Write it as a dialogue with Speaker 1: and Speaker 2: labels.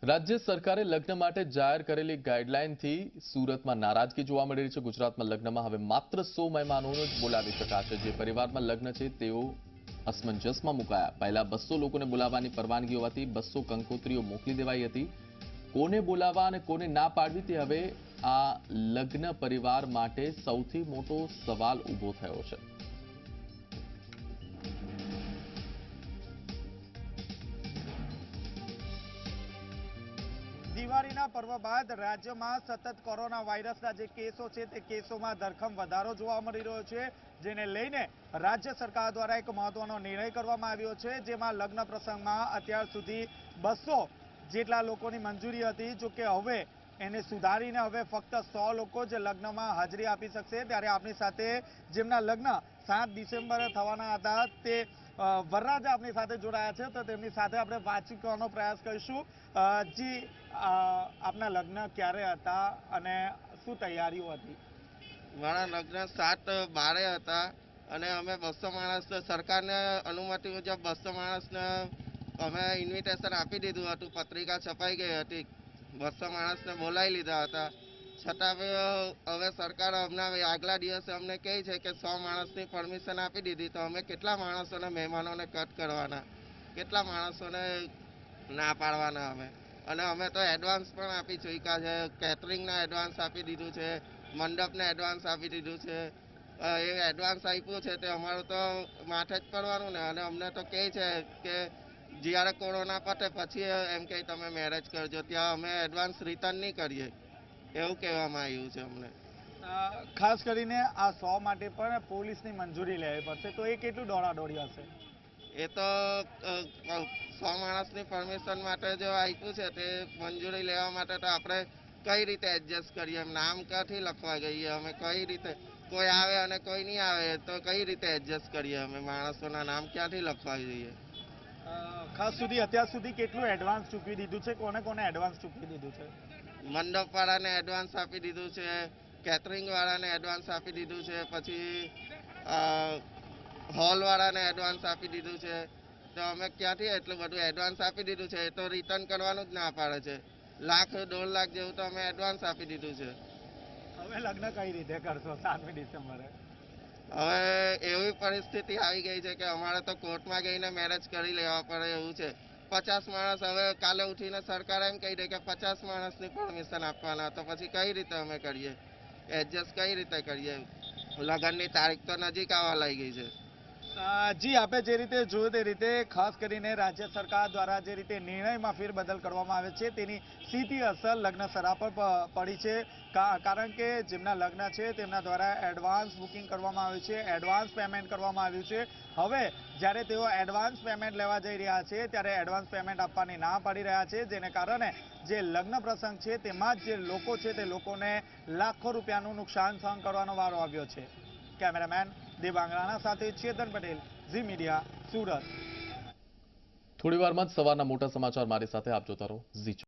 Speaker 1: રાજ્ય સરકારે લગ્ન માટે જાહેર કરેલી ગાઈડલાઈનથી સુરતમાં નારાજગી જોવા મળી રહી છે। ગુજરાતમાં લગ્નમાં હવે માત્ર 100 મહેમાનોને જ બોલાવી શકાશે। જે પરિવારમાં લગ્ન છે તેઓ અસમંજસમાં મુકાયા। પહેલા 200 લોકોને બોલાવવાની પરવાનગી હોવાથી 200 કંકોત્રીઓ મોકલી દેવાઈ હતી। કોને બોલાવવા અને કોને ના પાડવી તે હવે આ લગ્ન પરિવાર માટે સૌથી મોટો સવાલ ઊભો થયો છે।
Speaker 2: દિવાળીના પર્વ બાદ રાજ્યમાં સતત કોરોના વાયરસના જે કેસો છે તે કેસોમાં ધરખમ વધારો જોવા મળી રહ્યો છે, જેને લઈને રાજ્ય સરકાર દ્વારા એક મહત્વનો નિર્ણય કરવામાં આવ્યો છે, જેમાં લગ્ન પ્રસંગમાં અત્યાર સુધી 200 જેટલા લોકોની મંજૂરી હતી। જો કે હવે એને સુધારીને હવે ફક્ત 100 લોકો જ લગ્નમાં હાજરી આપી શકશે। ત્યારે આપણી સાથે જેમના લગ્ન 7 ડિસેમ્બરે થવાના હતા તે વરરાજા આપણી સાથે જોડાયા છે, તો તેમની સાથે આપણે વાતચીત કરવાનો પ્રયાસ કરીશું। જી, આપના લગ્ન ક્યારે હતા અને શું તૈયારીઓ હતી?
Speaker 3: મારા લગ્ન 7/12 હતા અને અમે 200 માણસને સરકારને અનુમતિ મુજબ 200 માણસને અમે ઇન્વિટેશન આપી દીધું હતું। પત્રિકા છપાઈ ગઈ હતી, 200 માણસને બોલાવી લીધા હતા। છતાં હવે સરકાર હમણાં આગલા દિવસે અમને કહે છે કે 100 માણસની પરમિશન આપી દીધી, તો અમે કેટલા માણસોને મહેમાનોને કટ કરવાના, કેટલા માણસોને ના પાડવાના અને અમે તો એડવાન્સ પણ આપી ચૂક્યા છે। કેટરિંગના એડવાન્સ આપી દીધું છે, મંડપને એડવાન્સ આપી દીધું છે। એ એડવાન્સ આપ્યું છે તે અમારું તો માથે જ પડવાનું ને। અને અમને તો કહે છે કે જ્યારે કોરોના પતે પછી એમ કે તમે મેરેજ કરજો, ત્યાં અમે એડવાન્સ રિટર્ન નહીં કરીએ એવું કહેવામાં આવ્યું છે અમને।
Speaker 2: ખાસ કરીને આ 100 માટે પણ પોલીસની મંજૂરી લેવી પડશે, તો એ કેટલું દોડાદોડી હશે?
Speaker 3: એ તો 100 માણસની પરમિશન માટે જો આપ્યું છે તે મંજૂરી લેવા માટે તો આપણે કઈ રીતે એડજસ્ટ કરીએ? નામ ક્યાંથી લખવા જઈએ અમે? કઈ રીતે કોઈ આવે અને કોઈ નહીં આવે તો કઈ રીતે એડજસ્ટ કરીએ? અમે માણસોના નામ ક્યાંથી લખવા જઈએ?
Speaker 2: અત્યાર સુધી કેટલું એડવાન્સ ચૂકવી દીધું છે? કોને કોને એડવાન્સ ચૂકવી દીધું છે?
Speaker 3: મંડપવાળાને એડવાન્સ આપી દીધું છે, કેટરિંગવાળાને એડવાન્સ આપી દીધું છે, પછી હોલવાળાને એડવાન્સ આપી દીધું છે। તો અમે ક્યાંથી એટલું બધું એડવાન્સ આપી દીધું છે? એ તો રિટર્ન કરવાનું જ ના પાડે છે। 1,00,000-1.5 લાખ જેવું તો અમે એડવાન્સ આપી દીધું છે।
Speaker 2: હવે લગ્ન કઈ રીતે કરશો 7મી ડિસેમ્બરે?
Speaker 3: હવે એવી પરિસ્થિતિ આવી ગઈ છે કે અમારે તો કોર્ટમાં જઈને મેરેજ કરી લેવા પડે એવું છે। 50 માણસ હવે કાલે ઉઠીને સરકાર એમ કહી દે કે 50 માણસની પરમિશન આપવાના, તો પછી કઈ રીતે અમે કરીએ? એડજસ્ટ કઈ રીતે કરીએ? લગ્નની તારીખ તો નજીક આવવા લાગી છે।
Speaker 2: જી, આપણે જે રીતે જોયું તે રીતે ખાસ કરીને રાજ્ય સરકાર દ્વારા જે રીતે નિર્ણયમાં ફેરબદલ કરવામાં આવે છે તેની સીધી અસર લગ્ન સરા પર પડી છે। કારણ કે જેમના લગ્ન છે તેમના દ્વારા એડવાન્સ બુકિંગ કરવામાં આવ્યું છે, એડવાન્સ પેમેન્ટ કરવામાં આવ્યું છે। હવે જ્યારે તેઓ એડવાન્સ પેમેન્ટ લેવા જઈ રહ્યા છે ત્યારે એડવાન્સ પેમેન્ટ આપવાની ના પાડી રહ્યા છે, જેને કારણે જે લગ્ન પ્રસંગ છે તેમાં જ જે લોકો છે તે લોકોને લાખો રૂપિયાનું નુકસાન સહન કરવાનો વારો આવ્યો છે। કેમેરામેન દેવાંગ રાણા સાથે ચેતન પટેલ, ઝી મીડિયા, સુરત।
Speaker 1: થોડી વારમાં જ સવારના મોટા સમાચાર મારી સાથે આપ જોતા રહો ઝી।